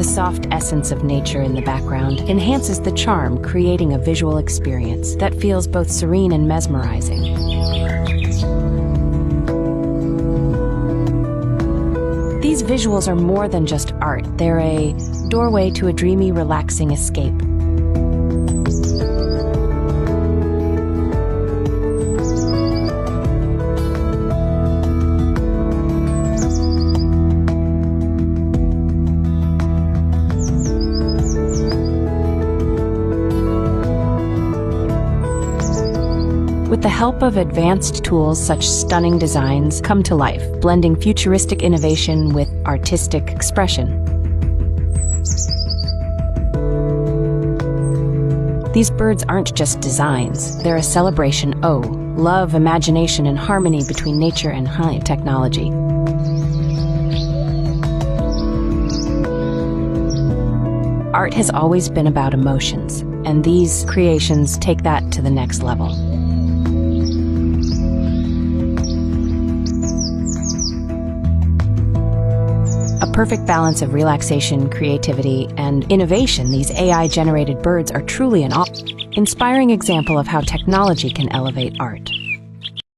The soft essence of nature in the background enhances the charm, creating a visual experience that feels both serene and mesmerizing. These visuals are more than just art. They're a doorway to a dreamy, relaxing escape. With the help of advanced tools, such stunning designs come to life, blending futuristic innovation with artistic expression. These birds aren't just designs, they're a celebration of love, imagination, and harmony between nature and high technology. Art has always been about emotions, and these creations take that to the next level. A perfect balance of relaxation, creativity, and innovation, these AI-generated birds are truly an inspiring example of how technology can elevate art.